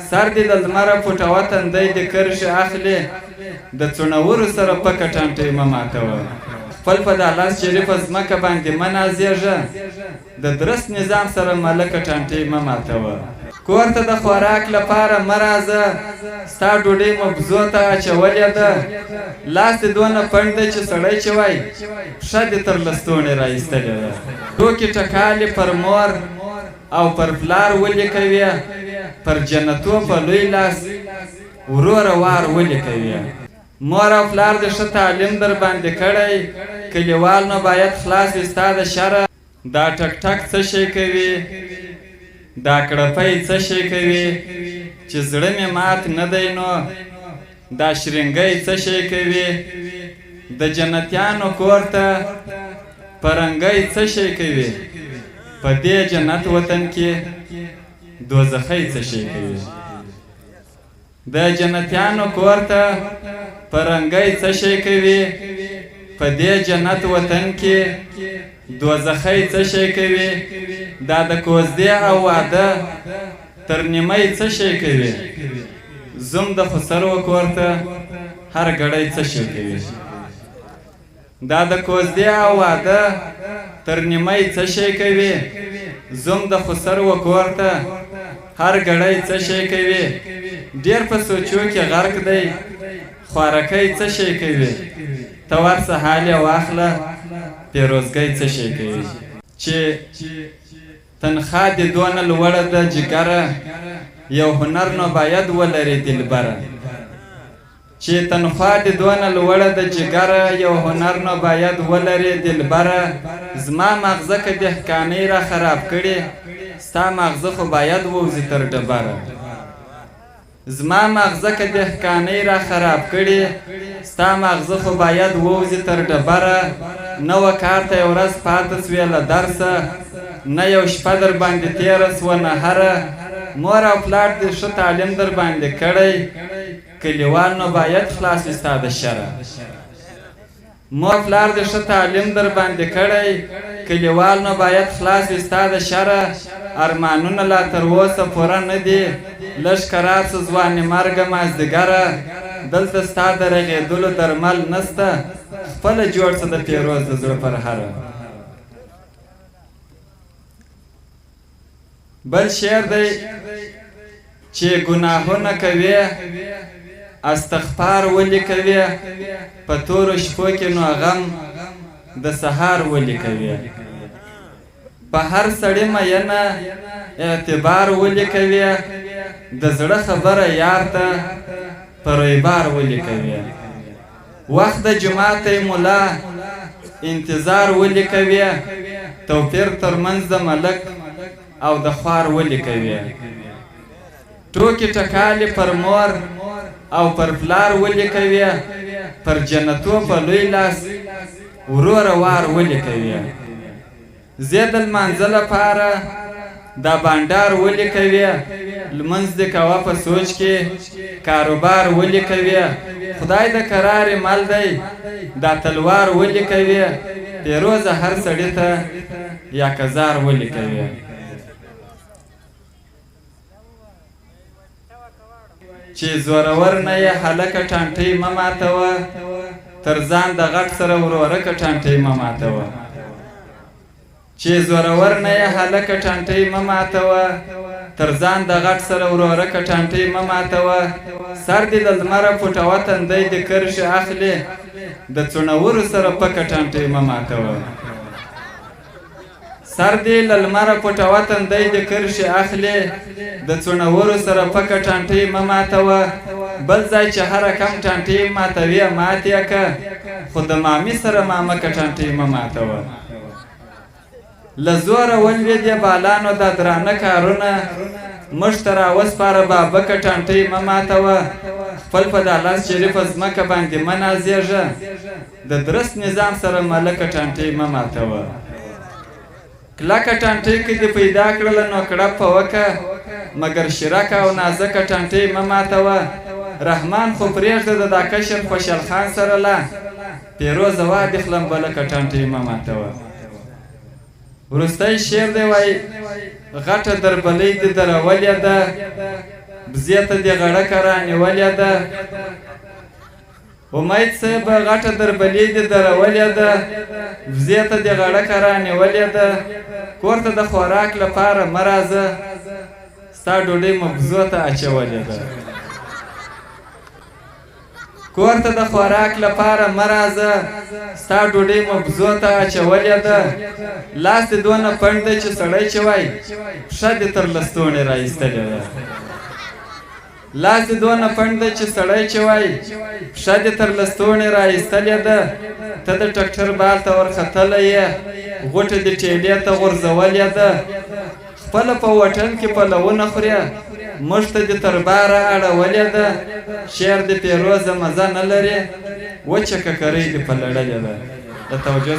سر دې د لمره پټوه تندی دې کرښې اخلي د څڼورو سره پکه ټانټۍ مه ماتوه خپل په دا لاس شریفه ځمکه باندې مه نازېږه د درست نظام سره ملکه ټانټۍ مه ماتوه کور ته د خوراک لپاره مه راځه ستا ډوډۍ مو بزو ته اچولې ده لاس دې دونه پنډ دی چې سړی چې وای پښه دې تر لستوڼې را ایستلې ده ټوکې ټکالې پر مور او پر پلار ولیکوي پر جنتو په لوی لاس وروره وار ولیکوي مور او پلار دې ښه تعلیم در باندې کړی کلیوال نو باید خلاص وي ستا د شره دا ټک ټک څه شی کوي دا کړپی څه شی کوي چې زړه مې مات نه دی نو دا شرنګی څه شی کوي د جنتیانو کور ته پرنګی څه شی کوي په دې جنت وطن کې دوزخی څه شی کوي د جنتیانو کور ته پرنګی څه شی کوي په دې جنت وطن کې دوزخی څه شی کوي دا د کوزدې او واده تر نیمۍ څه شی کوي زم د خسرو کور ته هر ګړی څه شی کوي دا د کوزدې او واده تر نیمۍ څه شی کوي زم د خسرو کور ته هر ګړی څه شی کوي ډېر په سوچو کې غرق دی خوارکی څه شی کوي ته ورسه حال یې واخله پیروزګۍ څه شی کوي چې تنخوا دې دونه لوړه ده جګره یو هنر نو باید ولري دلبره چې تنخوا دې دونه لوړه ده جګره یو هنر نو باید ولري دلبره زما مغزه که دهقانۍ را خراب کړي ستا مغزه خو باید ووځي تر ډبره زما مغزه که دهقانۍ را خراب کړي ستا مغزه خو باید ووځي تر ډبره نه وه کار ته یو ورځ پاته سوې له درسه نه یو شپه در باندې تېره سوه نهره مور او پلار دې ښه تعلیم در باندې کړی کلیوال نو باید خلاص وي ستا د شره مور پلار دې ښه تعلیم در باندې کړی کلیوال نو باید خلاص وي ستا د شره ارمانونه لا تر اوسه پوره نه دي لږ قرار سه ځوانې مرګه مازدیګره دلته ستا د رغېدلو درمل نسته خپله جوړ څه د پیروز د زړه پر هره بل شعر دی چې ګناهونه کوي استغفار ولې کوي په تورو شپو کې نو غم د سهار ولې کوي په هر سړي مینه اعتبار ولې کوي د زړه خبره یار ته پر عبار ولې کوي وخت د جماعت مولا انتظار ولې کوي توپیر ترمنځ د ملک او د خوار ولې کوي ټوکې ټکالې پر مور او پر پلار ولې کوي پر جنتو په لوی لاس وروره وار ولې کوي زه د لمانځه لپاره دا بانډار ولې کوي لمونځ دې کوه په سوچ کې کاروبار ولې کوي خدای د کرارې مل دی دا تلوار ولې کوي پیروزه هر سړي ته یا کزار ولې کوي چې زورور نه یې هلکه ټانټۍ مه ماتوه تر ځان د غټ سره ورورکه ټانټۍ مه ماتوه چې زورور نه یې هلکه ټانټۍ مه ماتوه تر ځان د غټ سره ورورکه ټانټۍ مه ماتوه سر دې د لمره پټوه تندی دې کرښې اخلي د څڼورو سره پکه ټانټۍ مه ماتوه سر دې له لمره پټوه تندی دې کرښې اخلي د څڼورو سره پکه ټانټۍ مه ماتوه بل ځای چې هره کم ټانټۍ ماتوي مات یې که خو د مامي سره مامکه ټانټۍ مه ماتوه له زوره ولوېدې بالانو دا درانه کارونه موږ ته راوسپاره بابکه ټانټۍ مه ماتوه خپل په دا لاس شریفه ځمکه باندې مه نازېږه د درست نظام سره ملکه ټانټۍ مه ماتوه کلکه ټانټۍ که دې پیدا کړله نو کړپ وکه مګر شرکه او نازکه ټانټۍ مه ماتوه رحمان خو پرېږده د دا کشر خوشحال خان سره لا پیروزه وادې خلم بلکه ټانټۍ مه ماتوه وروستی شعر دی وایي غټه دربلۍ دې درولې ده بزې ته دې غړکه رانیولې ده امید صاحب غټه دربلې دې درولې ده بزې ته دې غړکه رانیولې ده کور ته د خوراک لپاره مه راځه ستا ډوډۍ مو بزو ته اچولې ده کور ته د خوراک لپاره مه راځه ستا ډوډۍ مو بزو ته اچولې ده لاس دې دونه پنډ دی چې سړی چې وایي پښه دې تر لستوڼې را ایستلې ده لاس دې دونه پنډ دی چې سړی چې وایي پښه دې تر لستوڼې را ایستلې ده ته د ټکټر بال ته ورختلی یې غوټه دې ټیلې ته غورځولې ده خپله په وطن کې پلونه خورې موږ ته دې تر باره اړولې ده شعر دې پیروزه مزه نه لري وچه ککرۍ دې په لړلې ده د توجه